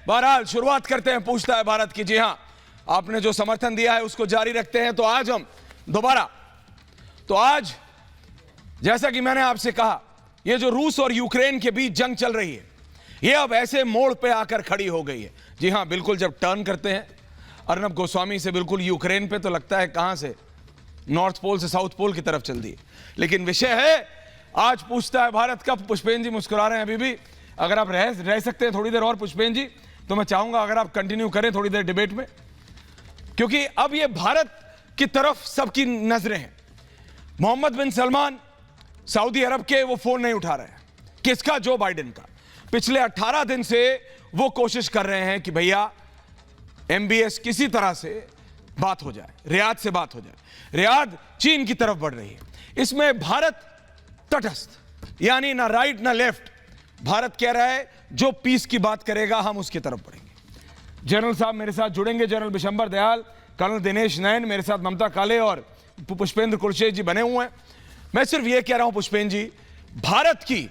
बहरहाल शुरुआत करते हैं पूछता है भारत की। जी हां, आपने जो समर्थन दिया है उसको जारी रखते हैं। तो आज हम दोबारा, तो आज जैसा कि मैंने आपसे कहा, ये जो रूस और यूक्रेन के बीच जंग चल रही है, ये अब ऐसे मोड़ पे आकर खड़ी हो गई है। जी हां, बिल्कुल जब टर्न करते हैं अर्नब गोस्वामी से बिल्कुल यूक्रेन पे, तो लगता है कहां से नॉर्थ पोल से साउथ पोल की तरफ चल दी। लेकिन विषय है आज पूछता है भारत का। पुष्पेन जी मुस्कुरा रहे हैं अभी भी। अगर आप रह सकते हैं थोड़ी देर और पुष्पेन जी, तो मैं चाहूंगा अगर आप कंटिन्यू करें थोड़ी देर डिबेट में, क्योंकि अब ये भारत की तरफ सबकी नजरें हैं। मोहम्मद बिन सलमान सऊदी अरब के, वो फोन नहीं उठा रहे हैं। किसका? जो बाइडेन का। पिछले 18 दिन से वो कोशिश कर रहे हैं कि भैया MBS किसी तरह से बात हो जाए, रियाद से बात हो जाए। रियाद चीन की तरफ बढ़ रही है। इसमें भारत तटस्थ, यानी ना राइट ना लेफ्ट। भारत कह रहा है जो पीस की बात करेगा हम उसकी तरफ बढ़ेंगे। जनरल साहब मेरे साथ जुड़ेंगे, जनरल बिशंबर दयाल, कर्नल दिनेश नैन, मेरे साथ ममता काले और पुष्पेंद्र कुरशेद जी बने हुए हैं। मैं सिर्फ ये कह रहा हूं पुष्पेंद्र जी, भारत की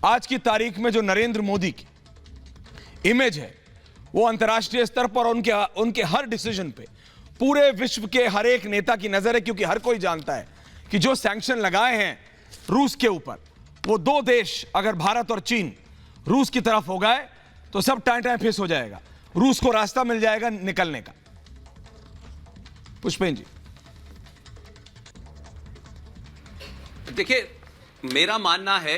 आज की तारीख में जो नरेंद्र मोदी की इमेज है, वो अंतर्राष्ट्रीय स्तर पर उनके हर डिसीजन पे पूरे विश्व के हर एक नेता की नजर है। क्योंकि हर कोई जानता है कि जो सैंक्शन लगाए हैं रूस के ऊपर, वो दो देश अगर भारत और चीन रूस की तरफ हो गए तो सब टाइम फिस हो जाएगा, रूस को रास्ता मिल जाएगा निकलने का। पुष्पेन जी। देखिए, मेरा मानना है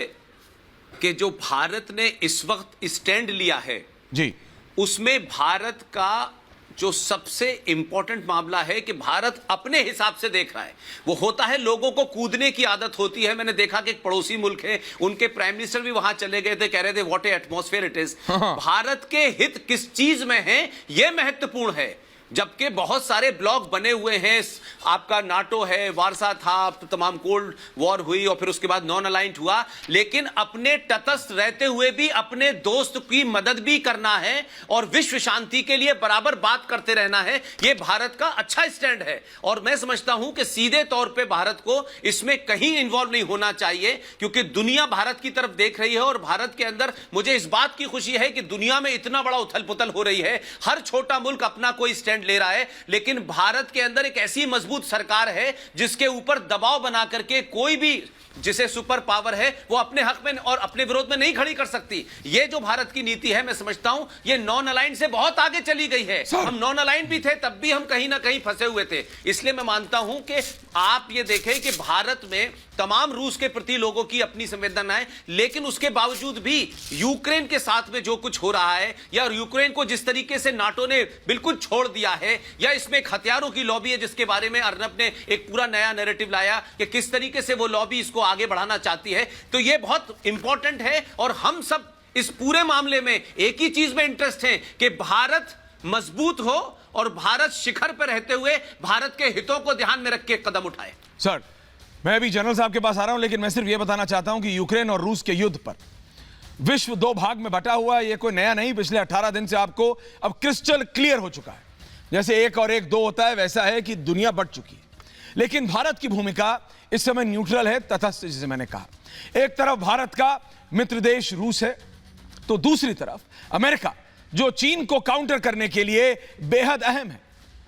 कि जो भारत ने इस वक्त स्टैंड लिया है जी, उसमें भारत का जो सबसे इंपॉर्टेंट मामला है कि भारत अपने हिसाब से देख रहा है। वो होता है, लोगों को कूदने की आदत होती है। मैंने देखा कि एक पड़ोसी मुल्क है, उनके प्राइम मिनिस्टर भी वहां चले गए थे, कह रहे थे what A atmosphere it is. Bharat के हित किस चीज में है यह महत्वपूर्ण है। जबकि बहुत सारे ब्लॉक बने हुए हैं, आपका नाटो है, वारसा था, तमाम कोल्ड वॉर हुई और फिर उसके बाद नॉन अलाइंड हुआ, लेकिन अपने तटस्थ रहते हुए भी अपने दोस्त की मदद भी करना है और विश्व शांति के लिए बराबर बात करते रहना है। यह भारत का अच्छा स्टैंड है और मैं समझता हूं कि सीधे तौर पे भारत को इसमें कहीं इन्वॉल्व नहीं होना चाहिए, क्योंकि दुनिया भारत की तरफ देख रही है। और भारत के अंदर मुझे इस बात की खुशी है कि दुनिया में इतना बड़ा उथल पुथल हो रही है, हर छोटा मुल्क अपना कोई स्टैंड ले रहा है, लेकिन भारत के अंदर एक ऐसी मजबूत सरकार है जिसके ऊपर दबाव बना करके कोई भी जिसे सुपर पावर है वो अपने हक में और अपने विरोध में नहीं खड़ी कर सकती। ये जो भारत की नीति है, मैं समझता हूं ये नॉन अलाइंड से बहुत आगे चली गई है। हम नॉन अलाइंड भी थे, तब भी हम कहीं ना कहीं फंसे हुए थे। इसलिए मैं मानता हूं कि आप ये देखें कि भारत में तमाम रूस के प्रति लोगों की अपनी संवेदनाएं, लेकिन उसके बावजूद भी यूक्रेन के साथ में जो कुछ हो रहा है, या यूक्रेन को जिस तरीके से नाटो ने बिल्कुल छोड़ दिया है, या इसमें एक हथियारों की लॉबी है जिसके बारे में अर्नब ने एक पूरा नया नैरेटिव लाया कि किस तरीके से वो लॉबी इसको आगे बढ़ाना चाहती है, तो ये बहुत इंपॉर्टेंट है। और हम सब इस पूरे मामले में एक ही चीज में इंटरेस्ट है कि भारत मजबूत हो और भारत शिखर पर रहते हुए भारत के हितों को ध्यान में रख के कदम उठाए। सर, मैं अभी जनरल साहब के पास आ रहा हूं, लेकिन मैं सिर्फ यह बताना चाहता हूं कि यूक्रेन और रूस के युद्ध पर विश्व दो भाग में बटा हुआ है। यह कोई नया नहीं, पिछले 18 दिन से आपको अब क्रिस्टल क्लियर हो चुका है। जैसे 1 और 1 2 होता है, वैसा है कि दुनिया बढ़ चुकी है। लेकिन भारत की भूमिका इस समय न्यूट्रल है, तटस्थ, जिसे मैंने कहा। एक तरफ भारत का मित्र देश रूस है, तो दूसरी तरफ अमेरिका, जो चीन को काउंटर करने के लिए बेहद अहम है।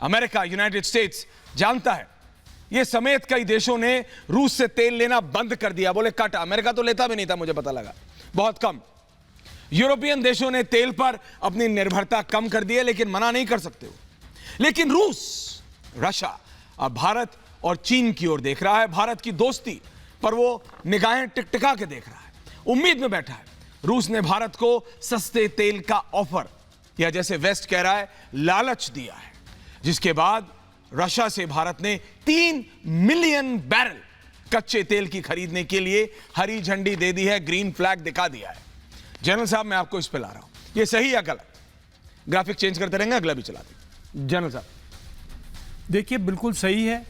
अमेरिका, यूनाइटेड स्टेट्स जानता है, ये समेत कई देशों ने रूस से तेल लेना बंद कर दिया, बोले कट। अमेरिका तो लेता भी नहीं था, मुझे पता लगा, बहुत कम। यूरोपियन देशों ने तेल पर अपनी निर्भरता कम कर दी है, लेकिन मना नहीं कर सकते हो। लेकिन रूस, रशिया अब भारत और चीन की ओर देख रहा है। भारत की दोस्ती पर वो निगाहें टिकटिका के देख रहा है, उम्मीद में बैठा है। रूस ने भारत को सस्ते तेल का ऑफर, या जैसे वेस्ट कह रहा है लालच दिया है, जिसके बाद रशिया से भारत ने 3 मिलियन बैरल कच्चे तेल की खरीदने के लिए हरी झंडी दे दी है, ग्रीन फ्लैग दिखा दिया है। जनरल साहब, मैं आपको इस पे ला रहा हूं, ये सही या गलत? ग्राफिक चेंज करते रहेंगे, अगला भी चला दें। जनरल साहब। देखिए, बिल्कुल सही है,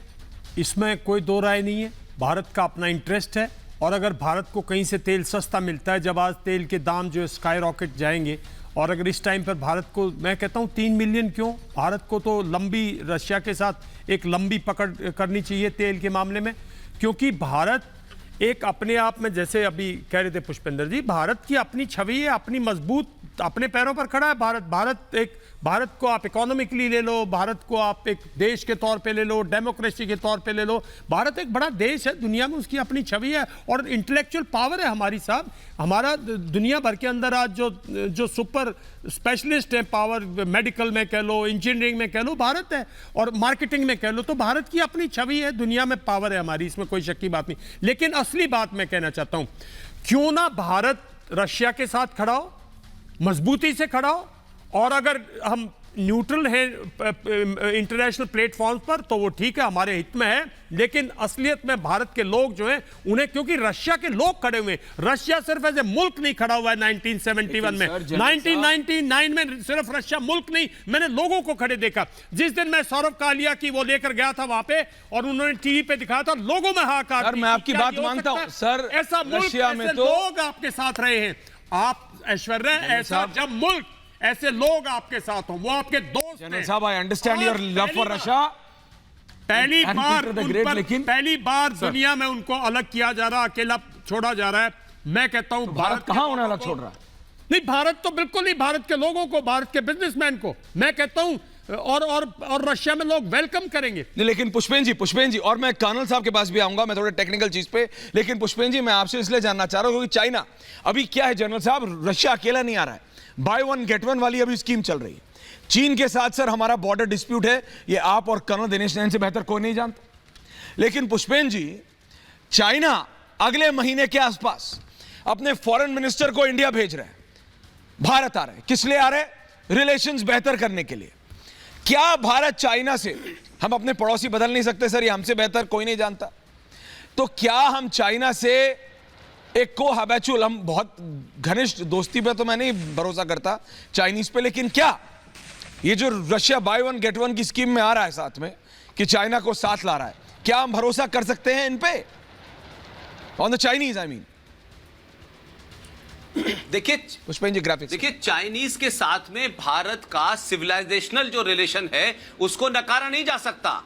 इसमें कोई दो राय नहीं है। भारत का अपना इंटरेस्ट है, और अगर भारत को कहीं से तेल सस्ता मिलता है, जब आज तेल के दाम जो है स्काई रॉकेट जाएंगे, और अगर इस टाइम पर भारत को, मैं कहता हूं 3 मिलियन क्यों, भारत को तो लंबी, रशिया के साथ एक लंबी पकड़ करनी चाहिए तेल के मामले में। क्योंकि भारत एक अपने आप में, जैसे अभी कह रहे थे पुष्पेंद्र जी, भारत की अपनी छवि है, अपनी मजबूत अपने पैरों पर खड़ा है भारत को आप इकोनॉमिकली ले लो, भारत को आप एक देश के तौर पे ले लो, डेमोक्रेसी के तौर पे ले लो। भारत एक बड़ा देश है, दुनिया में उसकी अपनी छवि है और इंटेलेक्चुअल पावर है हमारी साहब। हमारा दुनिया भर के अंदर आज जो सुपर स्पेशलिस्ट है पावर, मेडिकल में कह लो, इंजीनियरिंग में कह लो, भारत है, और मार्केटिंग में कह लो, तो भारत की अपनी छवि है, दुनिया में पावर है हमारी, इसमें कोई शक की बात नहीं। लेकिन असली बात मैं कहना चाहता हूं, क्यों ना भारत रशिया के साथ खड़ा हो, मजबूती से खड़ा हो, और अगर हम न्यूट्रल हैं इंटरनेशनल प्लेटफॉर्म्स पर तो वो ठीक है, हमारे हित में है। लेकिन असलियत में भारत के लोग जो हैं उन्हें, क्योंकि रशिया के लोग खड़े हुए हैं, रशिया सिर्फ एज ए मुल्क नहीं खड़ा हुआ है 1971 में, 1999 में सिर्फ रशिया मुल्क नहीं, मैंने लोगों को खड़े देखा। जिस दिन मैं सौरभ कालिया की वो लेकर गया था वहां पे और उन्होंने टीवी पे दिखाया था, लोगों में हाहाकार। सर मैं आपकी बात मानता हूं सर, ऐसा मुल्क, रशिया में तो लोग आपके साथ रहे हैं। आप ऐश्वर्या, ऐसा जब मुल्क ऐसे लोग आपके साथ हों, वो आपके दोस्त हैं। साहब I understand your love for Russia. पहली बार दुनिया में उनको अलग किया जा रहा, अकेला छोड़ा जा रहा है। मैं कहता हूं भारत कहां उन्हें अलग छोड़ रहा है? नहीं, भारत तो बिल्कुल नहीं, भारत के लोगों को, भारत के बिजनेसमैन को मैं कहता हूं, और रशिया में लोग वेलकम करेंगे। नहीं, लेकिन पुष्पेन जी, और मैं कर्नल साहब के पास भी आऊंगा, मैं थोड़े टेक्निकल चीज पे, लेकिन पुष्पेन जी मैं आपसे इसलिए जानना चाह रहा हूं क्योंकि चाइना अभी क्या है जनरल साहब, रशिया अकेला नहीं आ रहा है, बाय वन गेट वन वाली अभी स्कीम चल रही है। चीन के साथ सर हमारा बॉर्डर डिस्प्यूट है, ये आप और कर्नल दिनेश नैन से बेहतर कोई नहीं जानता। लेकिन पुष्पेन जी, चाइना अगले महीने के आसपास अपने फॉरेन मिनिस्टर को इंडिया भेज रहे हैं, भारत आ रहे हैं। किस लिए आ रहे हैं? रिलेशंस बेहतर करने के लिए। क्या भारत चाइना से, हम अपने पड़ोसी बदल नहीं सकते सर, ये हमसे बेहतर कोई नहीं जानता, तो क्या हम चाइना से एक को हैबिचुअल, हम बहुत घनिष्ठ दोस्ती पे तो मैं नहीं भरोसा करता चाइनीज पे, लेकिन क्या ये जो Russia by one get one की स्कीम में आ रहा है साथ में, कि चाइना को साथ ला रहा है, क्या हम भरोसा कर सकते हैं इन पे, on the Chinese I mean? देखिए पुष्पेन जी, ग्राफिक्स देखिए, चाइनीज के साथ में भारत का सिविलाइजेशनल जो रिलेशन है उसको नकारा नहीं जा सकता।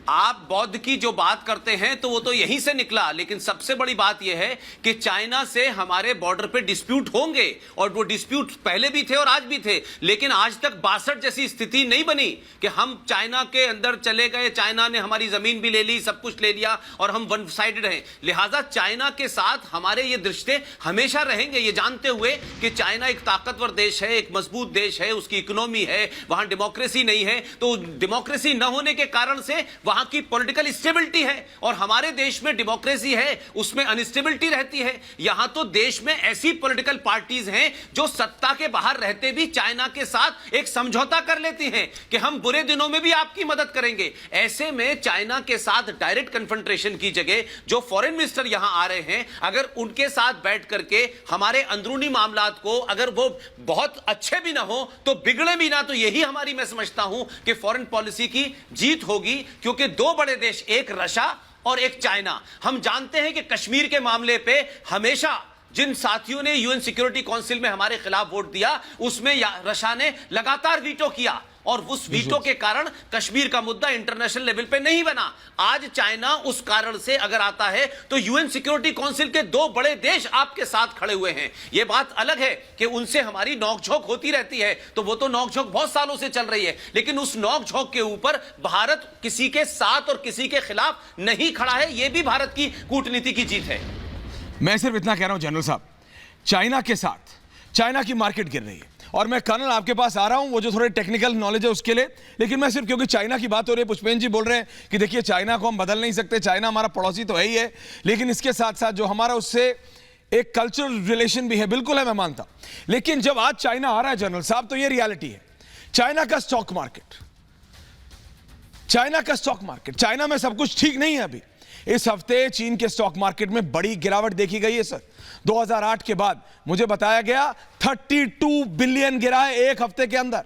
आप बौद्ध की जो बात करते हैं तो वो तो यहीं से निकला, लेकिन सबसे बड़ी बात यह है कि चाइना से हमारे बॉर्डर पे डिस्प्यूट होंगे, और वो डिस्प्यूट पहले भी थे और आज भी थे, लेकिन आज तक 62 जैसी स्थिति नहीं बनी कि हम चाइना के अंदर चले गए, चाइना ने हमारी जमीन भी ले ली, सब कुछ ले लिया और हम वन साइडेड हैं। लिहाजा चाइना के साथ हमारे ये रिश्ते हमेशा रहेंगे, ये जानते हुए कि चाइना एक ताकतवर देश है, एक मजबूत देश है, उसकी इकोनॉमी है, वहां डेमोक्रेसी नहीं है, तो डेमोक्रेसी न होने के कारण से वहां की पॉलिटिकल स्टेबिलिटी है, और हमारे देश में डेमोक्रेसी है, उसमें अनस्टेबिलिटी रहती है। यहां तो देश में ऐसी पॉलिटिकल पार्टीज हैं जो सत्ता के बाहर रहते भी चाइना के साथ एक समझौता कर लेती हैं कि हम बुरे दिनों में भी आपकी मदद करेंगे। ऐसे में चाइना के साथ डायरेक्ट कन्फ्रंटेशन की जगह जो फॉरेन मिनिस्टर यहां आ रहे हैं, अगर उनके साथ बैठ करके हमारे अंदरूनी मामलात को, अगर वो बहुत अच्छे भी ना हो तो बिगड़े भी ना, तो यही हमारी, मैं समझता हूं कि फॉरेन पॉलिसी की जीत होगी। क्योंकि दो बड़े देश, एक रशिया और एक चाइना, हम जानते हैं कि कश्मीर के मामले पे हमेशा जिन साथियों ने यूएन सिक्योरिटी काउंसिल में हमारे खिलाफ वोट दिया, उसमें रशिया ने लगातार वीटो किया, और उस वीटो के कारण कश्मीर का मुद्दा इंटरनेशनल लेवल पे नहीं बना। आज चाइना उस कारण से अगर आता है तो यूएन सिक्योरिटी काउंसिल के दो बड़े देश आपके साथ खड़े हुए हैं। यह बात अलग है कि उनसे हमारी नोकझोंक होती रहती है, तो वो तो नोकझोंक बहुत सालों से चल रही है, लेकिन उस नोकझोंक के ऊपर भारत किसी के साथ और किसी के खिलाफ नहीं खड़ा है। यह भी भारत की कूटनीति की जीत है। मैं सिर्फ इतना कह रहा हूं जनरल साहब, चाइना के साथ चाइना की मार्केट गिर रही है, और मैं कर्नल आपके पास आ रहा हूं, वो जो थोड़े टेक्निकल नॉलेज है उसके लिए, लेकिन मैं सिर्फ, क्योंकि चाइना की बात हो रही है, पुष्पेन जी बोल रहे हैं कि देखिए चाइना को हम बदल नहीं सकते, चाइना हमारा पड़ोसी तो है ही है, लेकिन इसके साथ साथ जो हमारा उससे एक कल्चरल रिलेशन भी है, बिल्कुल है, मैं मानता हूं। लेकिन जब आज चाइना आ रहा है जनरल साहब, तो ये रियलिटी है। चाइना का स्टॉक मार्केट, चाइना में सब कुछ ठीक नहीं है अभी। इस हफ्ते चीन के स्टॉक मार्केट में बड़ी गिरावट देखी गई है सर। 2008 के बाद मुझे बताया गया 32 बिलियन गिरा है एक हफ्ते के अंदर।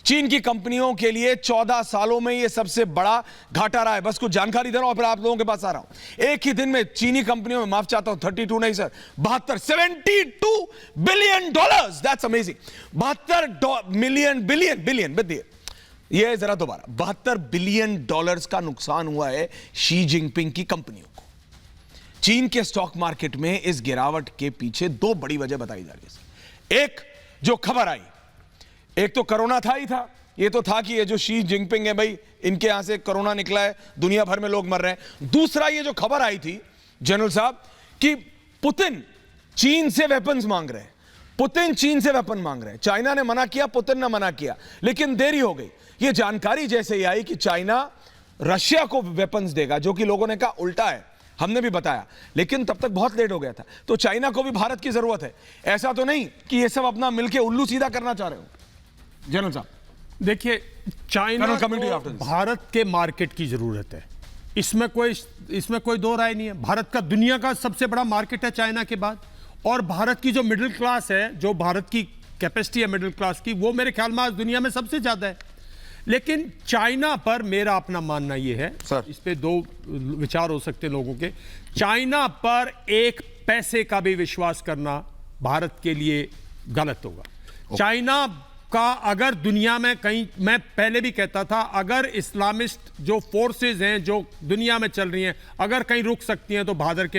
चीन की कंपनियों के लिए 14 सालों में यह सबसे बड़ा घाटा रहा है। बस कुछ जानकारी दे रहा हूं, फिर आप लोगों के पास आ रहा हूं। एक ही दिन में चीनी कंपनियों में, माफ चाहता हूं, 32 नहीं sir, 72 billion dollars. That's amazing. 72 billion with the, ये जरा दोबारा, 72 बिलियन डॉलर्स का नुकसान हुआ है शी जिनपिंग की कंपनियों को। चीन के स्टॉक मार्केट में इस गिरावट के पीछे दो बड़ी वजह बताई जा रही है। एक जो खबर आई एक तो कोरोना था ही था, ये तो था कि ये जो शी जिनपिंग है भाई, इनके यहां से कोरोना निकला है, दुनिया भर में लोग मर रहे हैं। दूसरा ये जो खबर आई थी जनरल साहब कि पुतिन चीन से वेपन्स मांग रहे हैं, पुतिन चीन से वेपन मांग रहे हैं। चाइना ने मना किया, पुतिन ने मना किया, लेकिन देरी हो गई। ये जानकारी जैसे ही आई कि चाइना रशिया को वेपन्स देगा, जो कि लोगों ने कहा उल्टा है, हमने भी बताया, लेकिन तब तक बहुत लेट हो गया था। तो चाइना को भी भारत की जरूरत है, ऐसा तो नहीं कि ये सब अपना मिलके उल्लू सीधा करना चाह रहे हो। जनरल साहब देखिए, चाइना Colonel, को भारत के मार्केट की जरूरत है, इसमें कोई दो राय नहीं है। भारत का दुनिया का सबसे बड़ा मार्केट है चाइना के बाद, और भारत की जो मिडिल क्लास है, जो भारत की कैपेसिटी है मिडिल क्लास की, वो मेरे ख्याल में आज दुनिया में सबसे ज्यादा है। लेकिन चाइना पर मेरा अपना मानना यह है, सर, इस पे दो विचार हो सकते हैं लोगों के। चाइना पर एक पैसे का भी विश्वास करना भारत के लिए गलत होगा। चाइना का अगर दुनिया में कहीं, मैं पहले भी कहता था, अगर इस्लामिस्ट जो फोर्सेज हैं जो दुनिया में चल रही हैं, अगर कहीं रुक सकती हैं तो भारत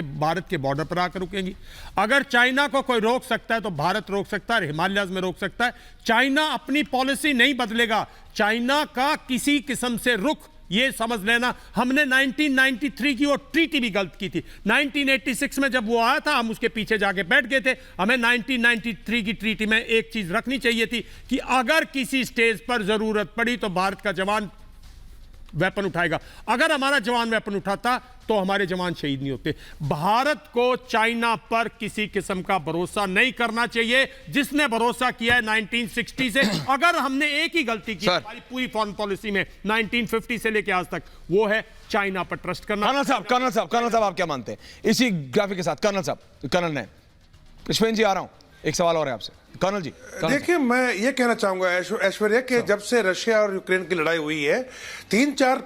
के बॉर्डर पर आकर रुकेंगी। अगर चाइना को कोई रोक सकता है तो भारत रोक सकता है, हिमालयाज में रोक सकता है। चाइना अपनी पॉलिसी नहीं बदलेगा। चाइना का किसी किस्म से रुख, ये समझ लेना, हमने 1993 की वो ट्रीटी भी गलत की थी। 1986 में जब वो आया था, हम उसके पीछे जाके बैठ गए थे। हमें 1993 की ट्रीटी में एक चीज रखनी चाहिए थी कि अगर किसी स्टेज पर जरूरत पड़ी तो भारत का जवान वेपन उठाएगा। अगर हमारा जवान वेपन उठाता तो हमारे जवान शहीद नहीं होते। भारत को चाइना पर किसी किस्म का भरोसा नहीं करना चाहिए, जिसने भरोसा किया है 1960 से। अगर हमने एक ही गलती की हमारी पूरी फॉरेन पॉलिसी में 1950 से लेकर आज तक, वो है चाइना पर ट्रस्ट करना। कर्नल साहब आप क्या मानते हैं इसी ग्राफिक के साथ? कर्नल ने पुष्पेंद्र जी, आ रहा हूं, एक सवाल और है आपसे। कर्नल जी, देखिए, मैं ये कहना चाहूंगा ऐश्वर्या कि जब से रशिया और यूक्रेन की लड़ाई हुई है, 3-4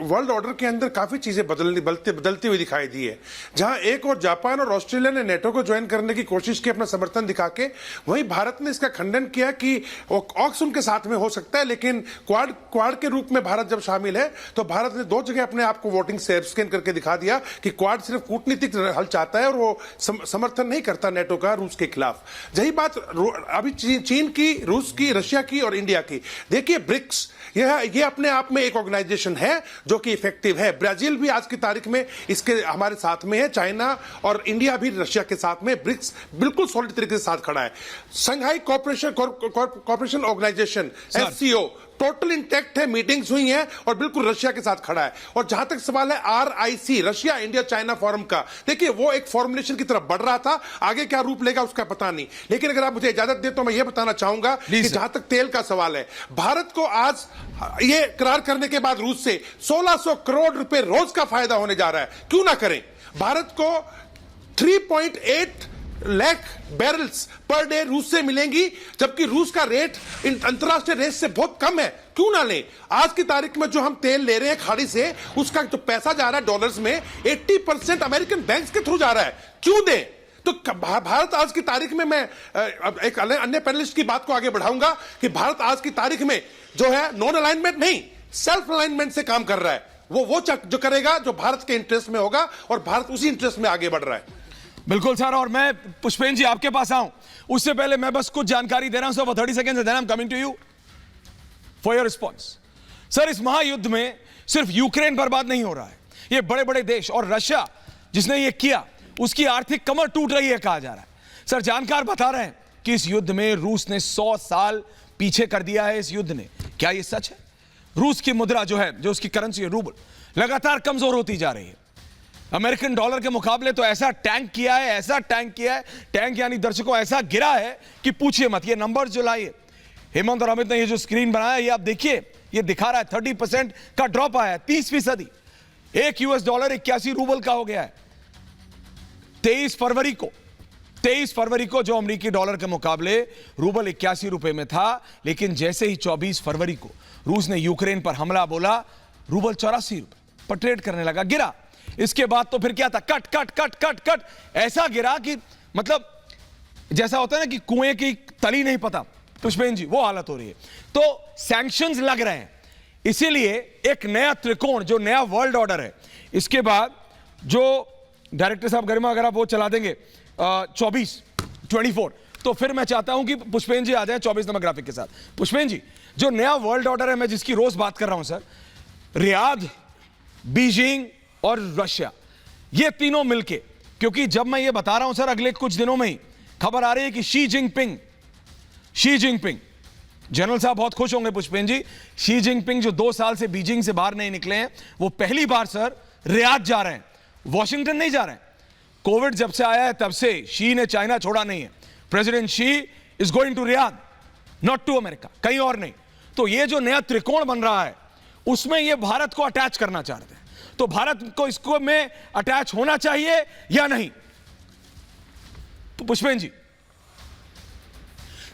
वर्ल्ड ऑर्डर के अंदर काफी चीजें बदलती हुई दिखाई दी है। जहां एक और जापान और ऑस्ट्रेलिया ने नेटो को ज्वाइन करने की कोशिश की अपना समर्थन दिखा के, वहीं भारत ने इसका खंडन किया कि ऑक्स उनके साथ में हो सकता है, लेकिन क्वाड के रूप में भारत जब शामिल है तो भारत ने 2 जगह अपने आप को वोटिंग स्कैन करके दिखा दिया कि क्वाड सिर्फ कूटनीतिक हल चाहता है और वो समर्थन नहीं करता नेटो का रूस के खिलाफ। यही बात अभी चीन की, रूस की, रशिया की और इंडिया की। देखिए, ब्रिक्स ये अपने आप में एक ऑर्गेनाइजेशन है जो कि इफेक्टिव है। ब्राजील भी आज की तारीख में इसके हमारे साथ में है, चाइना और इंडिया भी रशिया के साथ में। ब्रिक्स बिल्कुल सॉलिड तरीके से साथ खड़ा है। Shanghai corporation organisation, SCO, total intact है, मीटिंग्स हुई हैं और बिल्कुल रशिया के साथ खड़ा है। और जहां तक सवाल है RIC, Russia India China forum का, देखिए वो एक फॉर्मुलेशन की तरफ बढ़ रहा था, आगे क्या रूप लेगा उसका पता नहीं। लेकिन अगर आप मुझे इजाजत दे तो मैं ये बताना चाहूंगा कि जहां तक तेल का सवाल है, भारत को आज ये करार करने के बाद रूस से 1600 करोड़ रुपए रोज का फायदा होने जा रहा है। क्यों ना करें? भारत को 3.8 लाख बैरल्स पर डे रूस से मिलेंगी, जबकि रूस का रेट अंतरराष्ट्रीय रेट से बहुत कम है। क्यों ना लें? आज की तारीख में जो हम तेल ले रहे हैं खाड़ी से, उसका जो पैसा जा रहा है डॉलर्स में, 80% अमेरिकन बैंक्स के थ्रू जा रहा है। क्यों दें? तो भारत आज की तारीख में, मैं एक अन्य पैनलिस्ट की बात को आगे बढ़ाऊंगा कि भारत आज की तारीख में जो है नॉन अलाइनमेंट नहीं, सेल्फ अलाइनमेंट से काम कर रहा है। वो जो करेगा जो भारत के इंटरेस्ट में होगा, और भारत उसी इंटरेस्ट में आगे बढ़ रहा है। बिल्कुल सर। और मैं पुष्पेंद्र जी आपके पास आऊं उससे पहले मैं बस कुछ जानकारी दे रहा हूं, sir 30 seconds, then I am coming to you for your response. Sir, इस महायुद्ध में सिर्फ यूक्रेन बर्बाद नहीं हो रहा है, ये बड़े बड़े देश और रशिया जिसने ये किया उसकी आर्थिक कमर टूट रही है कहा जा रहा है। सर, जानकार बता रहे हैं कि इस युद्ध में रूस ने 100 साल पीछे कर दिया है। इस युद्ध ने, क्या ये सच है? रूस की मुद्रा जो है, जो उसकी करेंसी है रूबल, लगातार कमजोर होती जा रही है। अमेरिकन डॉलर के मुकाबले तो ऐसा टैंक किया है, टैंक यानी दर्शकों ऐसा गिरा है कि पूछिए मत। ये नंबर जो लाइए हेमंत और अमित ने, ये जो स्क्रीन बनाया ये आप देखिए, ये दिखा रहा है 30% का ड्रॉप आया है, 30%। $1 81 रूबल का हो गया है 23 फरवरी को जो अमेरिकी डॉलर के मुकाबले रूबल 81 रुपए में था। लेकिन जैसे ही 24 फरवरी को रूस ने यूक्रेन पर हमला बोला, रूबल 84 रुपए पर ट्रेड करने लगा, गिरा। इसके बाद तो फिर क्या था? कट ऐसा गिरा कि मतलब जैसा होता है ना कि कुएं की तली नहीं पता, पुष्पेंद्र जी, वो हालत हो रही है। तो सैंक्शंस लग रहे हैं, इसीलिए एक नया त्रिकोण, जो नया वर्ल्ड ऑर्डर है, इसके बाद जो डायरेक्टर साहब गरिमा अगर आप वो चला देंगे 24 तो फिर मैं चाहता हूं कि पुष्पेन जी आ जाएं 24 नंबर ग्राफिक के साथ। पुष्पेन जी, जो नया वर्ल्ड ऑर्डर है, मैं जिसकी रोज बात कर रहा हूं सर, रियाद, बीजिंग और रशिया, ये तीनों मिलके, क्योंकि जब मैं ये बता रहा हूं सर, अगले कुछ दिनों में ही खबर आ रही है कि शी जिनपिंग, जनरल साहब बहुत खुश होंगे पुष्पेन जी, शी जिनपिंग जो 2 साल से बीजिंग से बाहर नहीं निकले हैं, वो पहली बार सर रियाद जा रहे हैं, वॉशिंगटन नहीं जा रहे हैं। कोविड जब से आया है तब से शी ने चाइना छोड़ा नहीं है। President Xi is going to Riyadh, not to America, कहीं और नहीं। तो ये जो नया त्रिकोण बन रहा है, उसमें ये भारत को अटैच करना चाहते हैं, तो भारत को इसको में अटैच होना चाहिए या नहीं? पुष्पेन जी,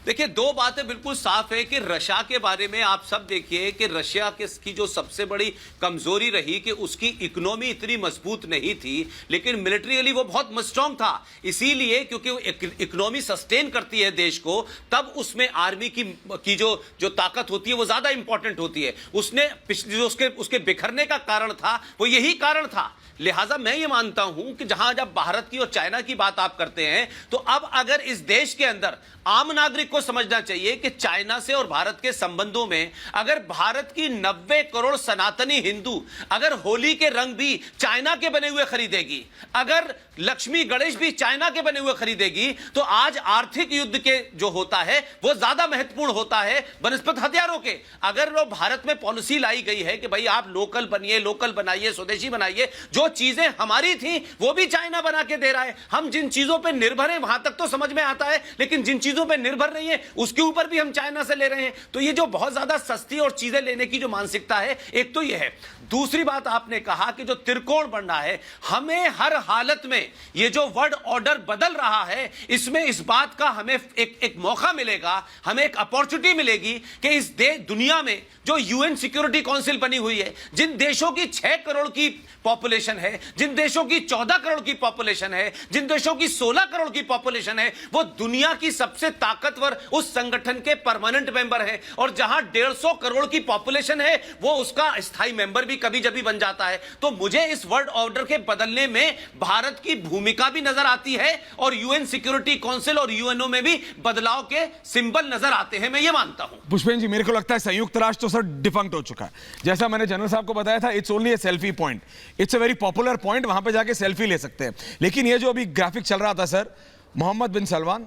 देखिए, 2 बातें बिल्कुल साफ है कि रशिया के बारे में आप सब देखिए कि रशिया की जो सबसे बड़ी कमजोरी रही कि उसकी इकोनॉमी इतनी मजबूत नहीं थी, लेकिन मिलिट्रीली वो बहुत स्ट्रांग था। इसीलिए क्योंकि वो इकोनॉमी सस्टेन करती है देश को, तब उसमें आर्मी की जो ताकत होती है वो ज्यादा इंपॉर्टेंट होती है। उसने जो उसके बिखरने का कारण था, वो यही कारण था। लिहाजा मैं ये मानता हूं कि जहां जब भारत की और चाइना की बात आप करते हैं, तो अब अगर इस देश के अंदर आम नागरिक को समझना चाहिए कि चाइना से और भारत के संबंधों में अगर भारत की 90 करोड़ सनातनी हिंदू अगर होली के रंग भी चाइना के बने हुए खरीदेगी, अगर लक्ष्मी गणेश भी चाइना के बने हुए खरीदेगी, तो आज आर्थिक युद्ध के जो होता है वो ज्यादा महत्वपूर्ण होता है बनस्पत हथियारों के। अगर वो भारत में पॉलिसी लाई गई है कि भाई आप लोकल बनिए, लोकल बनाइए, स्वदेशी बनाइए, जो चीजें हमारी थी वो भी चाइना बना के दे रहा है। हम जिन चीजों पे निर्भर हैं वहां तक तो समझ में आता है, लेकिन जिन चीजों पे निर्भर नहीं है उसके ऊपर भी हम चाइना से ले रहे हैं। तो ये जो बहुत ज्यादा सस्ती और चीजें लेने की जो मानसिकता है, एक तो ये है। दूसरी बात आपने कहा कि जो त्रिकोण बनना है, हमें हर हालत में ये जो वर्ल्ड ऑर्डर बदल रहा है, इसमें इस बात का हमें एक मौका मिलेगा, हमें एक अपॉर्चुनिटी मिलेगी कि इस दुनिया में जो यूएन सिक्योरिटी काउंसिल बनी हुई है, जिन देशों की 6 करोड़ की पॉपुलेशन है, जिन देशों की 14 करोड़ की पॉपुलेशन है, जिन देशों की 16 करोड़ की पॉपुलेशन है, वो दुनिया की सबसे ताकतवर उस संगठन के परमानेंट मेंबर है। और जहां 150 करोड़ की पॉपुलेशन है, वो उसका स्थायी मेंबर भी कभी जभी बन जाता है। तो मुझे इस वर्ल्ड ऑर्डर के बदलने में भारत की भूमिका भी नजर आती है, और यूएन सिक्योरिटी काउंसिल और यूएनओ में भी बदलाव के सिंबल नजर आते हैं, मैं ये मानता हूं। पुष्पेन जी, मेरे को लगता है संयुक्त राष्ट्र तो सर डिफंक्ट हो चुका है। जैसा मैंने जनरल साहब को बताया था, it's only A selfie point, it's a very popular point, वहां पे जाके सेल्फी ले सकते हैं। लेकिन ये जो अभी ग्राफिक चल रहा था sir, Mohammad bin Salman,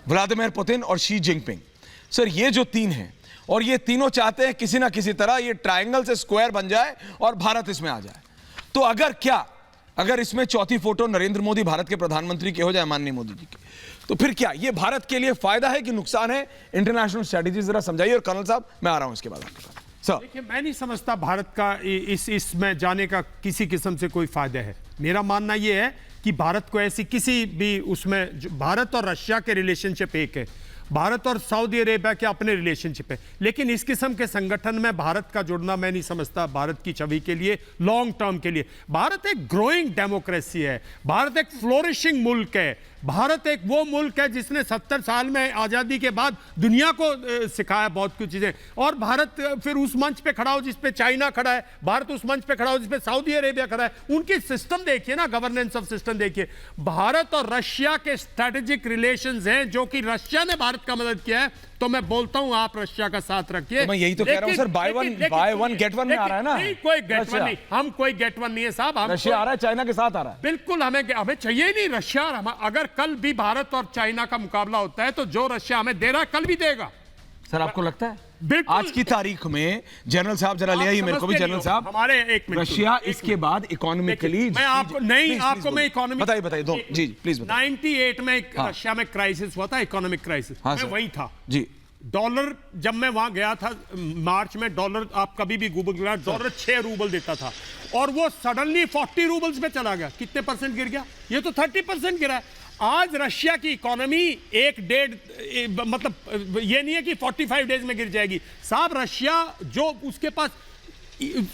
Vladimir Putin और शी जिनपिंग, सर ये जो 3 हैं, और ये तीनों चाहते हैं किसी ना किसी तरह ये ट्रायंगल से स्क्वायर बन जाए और भारत इसमें आ जाए। तो अगर इसमें चौथी फोटो नरेंद्र मोदी भारत के प्रधानमंत्री की हो जाए, माननीय मोदी जी की, तो फिर क्या ये भारत के लिए फायदा है कि नुकसान है? इंटरनेशनल स्ट्रेटेजी जरा समझाइए। और कर्नल साहब, मैं आ रहा हूं इसके बाद आपके पास। सर देखिए, मैं नहीं समझता भारत का इसमें जाने का किसी किस्म से कोई फायदा है। मेरा मानना यह है कि भारत को ऐसी किसी भी उसमें, भारत और रशिया के रिलेशनशिप एक है, भारत और सऊदी अरेबिया के अपने रिलेशनशिप है, लेकिन इस किस्म के संगठन में भारत का जुड़ना मैं नहीं समझता भारत की छवि के लिए, लॉन्ग टर्म के लिए। भारत एक ग्रोइंग डेमोक्रेसी है, भारत एक फ्लोरिशिंग मुल्क है, भारत एक वो मुल्क है जिसने 70 साल में आज़ादी के बाद दुनिया को सिखाया बहुत कुछ चीज़ें। और भारत फिर उस मंच पे खड़ा हो जिस पे चाइना खड़ा है, भारत उस मंच पे खड़ा हो जिस पे सऊदी अरेबिया खड़ा है। उनकी सिस्टम देखिए ना, गवर्नेंस ऑफ सिस्टम देखिए। भारत और रशिया के स्ट्रेटेजिक रिलेशंस हैं, जो कि रशिया ने भारत का मदद किया है, तो मैं बोलता हूं आप रशिया का साथ रखिए। तो मैं यही तो कह रहा हूं sir, by one get one में आ रहा है ना। नहीं, कोई गेट वन नहीं, हम कोई गेट वन नहीं है साहब। हम रशिया आ रहा है, चाइना के साथ आ रहा है। बिल्कुल, हमें चाहिए ही नहीं रशिया। अगर कल भी भारत और चाइना का मुकाबला होता है, तो जो रशिया हमें दे रहा है कल भी देगा। सर आपको लगता है बिल्कुल। आज की तारीख में, जनरल साहब जरा ले आइए मेरे को भी, जनरल साहब हमारे एक मिनट, रशिया इसके बाद इकोनॉमिकली, मैं आपको नहीं, आपको मैं इकोनॉमिक बताइए दो जी प्लीज बताइए। 98 में रशिया में क्राइसिस हुआ था, इकोनॉमिक क्राइसिस, मैं वही था जी। डॉलर, जब मैं वहां गया था मार्च में, डॉलर आप कभी भी गूगल करें, डॉलर 6 रूबल देता था, और वो सडनली 40 रूबल्स पे चला गया। कितने परसेंट गिर गया? ये तो 30% गिरा है। आज रशिया की इकोनॉमी 1-1.5, मतलब ये नहीं है कि 45 डेज में गिर जाएगी साहब। रशिया जो उसके पास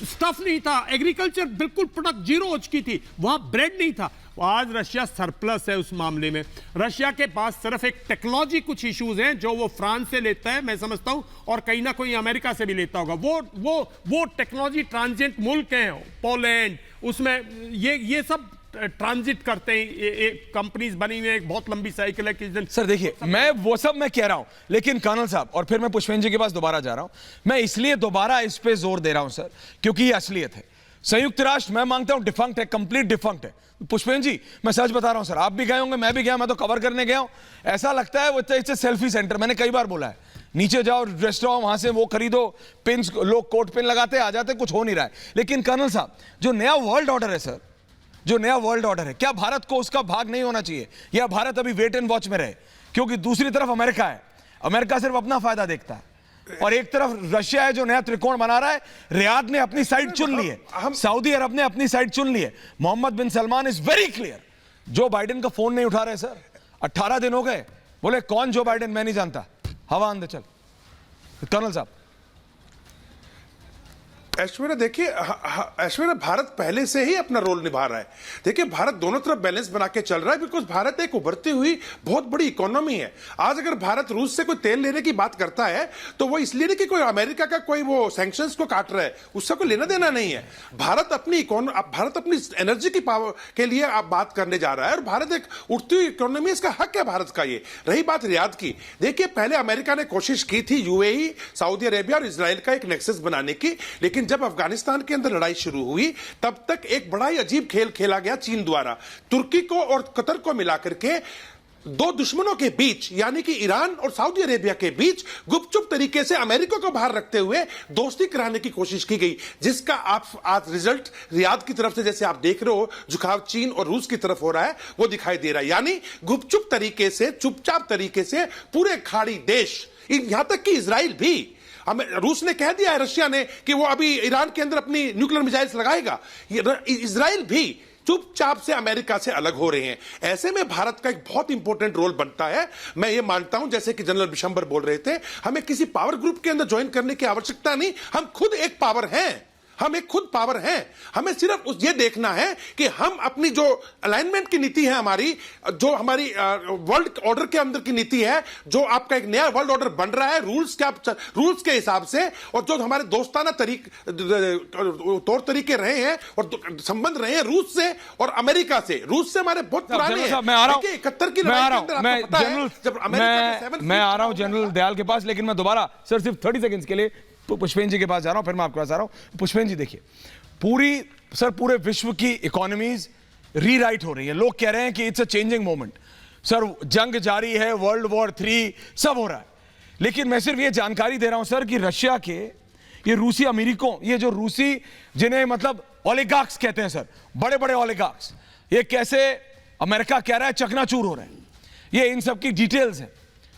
स्टफ नहीं था, एग्रीकल्चर बिल्कुल प्रोडक्ट जीरो हो चुकी थी, वहां ब्रेड नहीं था। आज रशिया सरप्लस है उस मामले में। रशिया के पास सिर्फ एक टेक्नोलॉजी कुछ इश्यूज हैं जो वो फ्रांस से लेता है, मैं समझता हूं, और कहीं ना कहीं अमेरिका से भी लेता होगा। वो टेक्नोलॉजी ट्रांजिएंट मुल्क हैं, पोलैंड, उसमें ये सब ट्रांजिट करते हैं, एक कंपनीज बनी हुई है, एक बहुत लंबी साइकिल है कि सर देखिए, मैं वो सब मैं कह रहा हूं, लेकिन कर्नल साहब, और फिर मैं पुष्पेंद्र जी के पास दोबारा जा रहा हूं, मैं इसलिए दोबारा इस पे जोर दे रहा हूं सर, क्योंकि ये असलियत है। संयुक्त राष्ट्र मैं मांगता हूं डिफंक्ट है, कंप्लीट डिफंक्ट है। पुष्पेंद्र जी, मैं सच बता रहा हूं सर, आप भी गए होंगे, मैं भी गया, मैं तो कवर करने गया हूं, ऐसा लगता है वो इट्स सेल्फी सेंटर। मैंने कई बार बोला है, नीचे जाओ, रेस्टोरेंट, वहां से वो खरीदो, पिन, लोग कोट पिन लगाते आ जाते, कुछ हो नहीं रहा है। लेकिन कर्नल साहब, जो नया वर्ल्ड ऑर्डर है सर, जो नया वर्ल्ड ऑर्डर है, क्या भारत को उसका भाग नहीं होना चाहिए, या भारत अभी वेट एंड वॉच में रहे? क्योंकि दूसरी तरफ अमेरिका है, अमेरिका सिर्फ अपना फायदा देखता है, और एक तरफ रशिया है जो नया त्रिकोण बना रहा है। रियाद ने अपनी साइड चुन ली है, सऊदी अरब ने अपनी साइड चुन ली है। Mohammed bin Salman is very clear. Joe Biden का फोन नहीं उठा रहे सर, 18 दिन हो गए, बोले कौन जो बाइडेन, मैं नहीं जानता, हवा अंदर चल। कर्नल साहब, ऐश्वर्या देखिए, ऐश्वर्या, भारत पहले से ही अपना रोल निभा रहा है। देखिए, भारत दोनों तरफ बैलेंस बना के चल रहा है, बिकॉज भारत एक उभरती हुई बहुत बड़ी इकोनॉमी है। आज अगर भारत रूस से कोई तेल लेने की बात करता है तो वो इसलिए नहीं कि कोई अमेरिका का कोई वो सैंक्शंस को काट रहा है, उससे कोई लेना देना नहीं है। भारत अपनी एनर्जी की पावर के लिए आप बात करने जा रहा है, और भारत एक उठती हुई इकोनॉमी, इसका हक है भारत का। ये रही बात रियाद की, देखिए पहले अमेरिका ने कोशिश की थी यूएई, सऊदी अरेबिया और इजराइल का एक नेक्सस बनाने की, लेकिन जब अफगानिस्तान के अंदर लड़ाई शुरू हुई तब तक एक बड़ा ही अजीब खेल खेला गया चीन द्वारा। तुर्की को और कतर को मिलाकर के दो दुश्मनों के बीच, यानी कि ईरान और सऊदी अरेबिया के बीच गुपचुप तरीके से अमेरिका को बाहर रखते हुए दोस्ती कराने की कोशिश की गई, जिसका आप आज रिजल्ट रियाद की तरफ से जैसे आप देख रहे हो, झुकाव चीन और रूस की तरफ हो रहा है, वो दिखाई दे रहा है। यानी गुपचुप तरीके से, चुपचाप तरीके से पूरे खाड़ी देश, यहां तक कि इजराइल भी, रूस ने कह दिया है, रशिया ने, कि वो अभी ईरान के अंदर अपनी न्यूक्लियर मिसाइल्स लगाएगा, इजराइल भी चुपचाप से अमेरिका से अलग हो रहे हैं। ऐसे में भारत का एक बहुत इंपॉर्टेंट रोल बनता है। मैं ये मानता हूं, जैसे कि जनरल बिशंबर बोल रहे थे, हमें किसी पावर ग्रुप के अंदर ज्वाइन करने की आवश्यकता नहीं, हम खुद एक पावर हैं, हम एक खुद पावर हैं। हमें सिर्फ ये देखना है कि हम अपनी जो अलाइनमेंट की नीति है, हमारी जो हमारी वर्ल्ड ऑर्डर के अंदर की नीति है, जो आपका एक नया वर्ल्ड ऑर्डर बन रहा है रूल्स के हिसाब से, और जो हमारे दोस्ताना तौर तरीके रहे हैं और संबंध रहे हैं रूस से और अमेरिका से। रूस से हमारे बहुत पुराने हैं। मैं आ रहा हूं, 71 की मैं आ रहा लड़ाई के हूं, अंदर आपको पता है, जब अमेरिका मैं आ रहा हूं जनरल दयाल के पास, लेकिन मैं दोबारा सर सिर्फ 30 सेकंड्स के लिए पुष्पेंद्र जी के पास जा रहा हूं, फिर मैं आपके पास आ रहा हूं। पुष्पेंद्र जी देखिए, पूरे विश्व की इकोनॉमीज रीराइट हो रही है। लोग कह रहे हैं कि it's a changing moment. Sir जंग जारी है, वर्ल्ड वॉर 3 सब हो रहा है, लेकिन मैं सिर्फ ये जानकारी दे रहा हूं सर कि रशिया के ये रूसी अमीरिकों, ये जो रूसी जिन्हें मतलब ओलिगार्क्स कहते हैं सर, बड़े बड़े ओलिगार्क्स, ये कैसे अमेरिका कह रहा है चकनाचूर हो रहे हैं, ये इन सब की डिटेल्स हैं।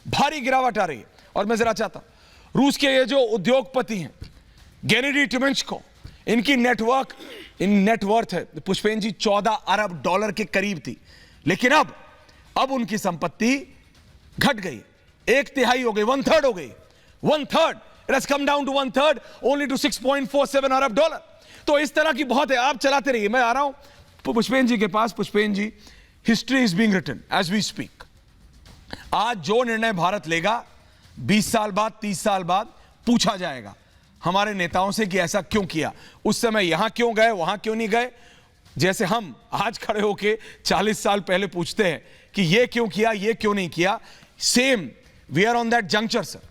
भारी गिरावट आ रही है, और मैं जरा चाहता हूं रूस के ये जो उद्योगपति हैं, गेनेडी टिमोशेंको, इनकी नेटवर्थ है पुष्पेंद्र जी 14 अरब डॉलर के करीब थी, लेकिन अब उनकी संपत्ति घट गई, 1/3 हो गई, 1/3 हो गई, 1/3, it has come down to 1/3 only to 6.47 अरब डॉलर। तो इस तरह की बहुत है, आप चलाते रहिए, मैं आ रहा हूं पुष्पेंद्र जी के पास। Pushpendra ji, history is being written as we speak. आज जो निर्णय भारत लेगा 20 साल बाद, 30 साल बाद पूछा जाएगा हमारे नेताओं से कि ऐसा क्यों किया, उस समय यहां क्यों गए, वहां क्यों नहीं गए। जैसे हम आज खड़े होके 40 साल पहले पूछते हैं कि ये क्यों किया, ये क्यों नहीं किया, same we are on that juncture sir.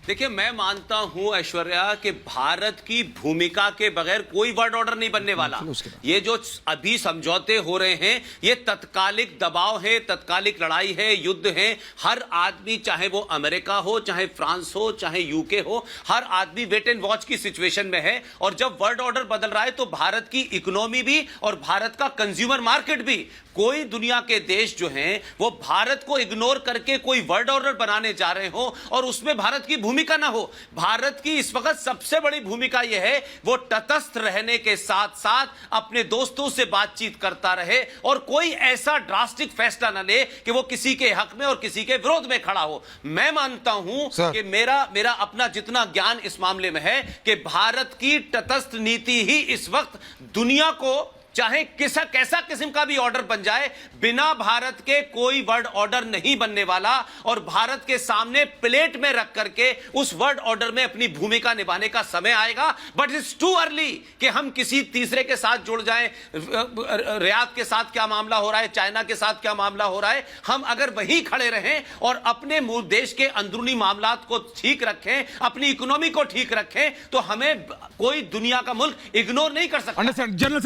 देखिए, मैं मानता हूं ऐश्वर्या कि भारत की भूमिका के बगैर कोई वर्ल्ड ऑर्डर नहीं बनने वाला। ये जो अभी समझौते हो रहे हैं, ये तत्कालिक दबाव है, तत्कालिक लड़ाई है, युद्ध है। हर आदमी, चाहे वो अमेरिका हो, चाहे फ्रांस हो, चाहे यूके हो, हर आदमी वेट एंड वॉच की सिचुएशन में है। और जब वर्ल्ड ऑर्डर बदल रहा है तो भारत की इकोनॉमी भी और भारत का कंज्यूमर मार्केट भी, कोई दुनिया के देश जो हैं वो भारत को इग्नोर करके कोई वर्ल्ड ऑर्डर बनाने जा रहे हो और उसमें भारत की भूमिका ना हो। भारत की इस वक्त सबसे बड़ी भूमिका यह है वो तटस्थ रहने के साथ साथ अपने दोस्तों से बातचीत करता रहे और कोई ऐसा ड्रास्टिक फैसला ना ले कि वो किसी के हक में और किसी के विरोध में खड़ा हो। मैं मानता हूं कि मेरा अपना जितना ज्ञान इस मामले में है कि भारत की तटस्थ नीति ही इस वक्त दुनिया को चाहे कैसा किस्म का भी ऑर्डर बन जाए, बिना भारत के कोई वर्ल्ड ऑर्डर नहीं बनने वाला, और भारत के सामने प्लेट में रख करके उस वर्ल्ड ऑर्डर में अपनी भूमिका निभाने का समय आएगा। बट इट्स टू अर्ली कि हम किसी तीसरे के साथ जुड़ जाएं। रियाद के साथ क्या मामला हो रहा है, चाइना के साथ क्या मामला हो रहा है, हम अगर वहीं खड़े रहें और अपने देश के अंदरूनी मामलात को ठीक रखें, अपनी इकोनॉमी को ठीक रखें, तो हमें कोई दुनिया का मुल्क इग्नोर नहीं कर सकता। अंडरस्टैंड जनरल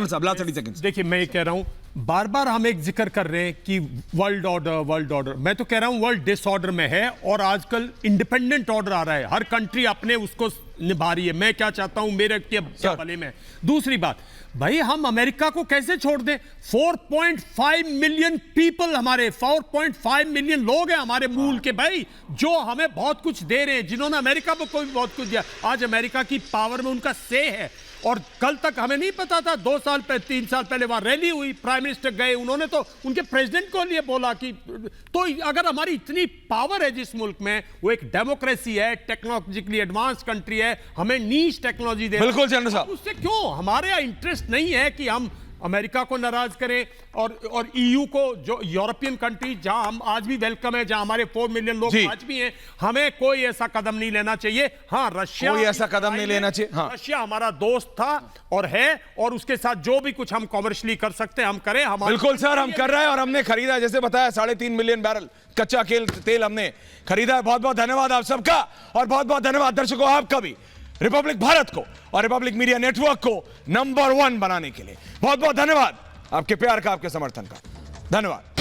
साहब लास्ट 30 सेकंड्स। देखिए, मैं ये कह रहा हूं, बार बार हम एक जिक्र कर रहे हैं कि वर्ल्ड ऑर्डर, मैं तो कह रहा हूं वर्ल्ड डिसऑर्डर में है, और आजकल इंडिपेंडेंट ऑर्डर आ रहा है, हर कंट्री अपने उसको निभा रही है। मैं क्या चाहता हूं, मेरे क्या भले में। दूसरी बात, भाई हम अमेरिका को कैसे छोड़ दें? 4.5 मिलियन पीपल, हमारे 4.5 मिलियन लोग हैं हमारे मूल के भाई, जो हमें बहुत कुछ दे रहे हैं, जिन्होंने अमेरिका को कोई बहुत कुछ दिया। आज अमेरिका की पावर में उनका से है, और कल तक हमें नहीं पता था। 2 साल पहले, 3 साल पहले वहां रैली हुई, प्राइम मिनिस्टर गए, उन्होंने तो उनके प्रेसिडेंट को लिए बोला कि, तो अगर हमारी इतनी पावर है जिस मुल्क में, वो एक डेमोक्रेसी है, टेक्नोलॉजिकली एडवांस कंट्री है, हमें नीश टेक्नोलॉजी दे, बिल्कुल जनरल साहब, उससे क्यों हमारे यहाँ इंटरेस्ट नहीं है कि हम अमेरिका को नाराज करें, और ईयू को, जो यूरोपियन कंट्री जहां हम आज भी वेलकम है, जहां हमारे 4 मिलियन लोग आज भी हैं, हमें कोई ऐसा कदम नहीं लेना चाहिए। हाँ, रशिया कोई ऐसा कदम नहीं लेना चाहिए। हाँ, रशिया हमारा दोस्त था और है, और उसके साथ जो भी कुछ हम कॉमर्शियली कर सकते हैं हम करें। हम बिल्कुल सर, हम कर रहे हैं, और हमने खरीदा, जैसे बताया, 3.5 मिलियन बैरल कच्चा तेल हमने खरीदा है। बहुत बहुत धन्यवाद आप सबका, और बहुत बहुत धन्यवाद दर्शकों आपका भी, रिपब्लिक भारत को और रिपब्लिक मीडिया नेटवर्क को नंबर 1 बनाने के लिए। बहुत बहुत धन्यवाद आपके प्यार का, आपके समर्थन का। धन्यवाद।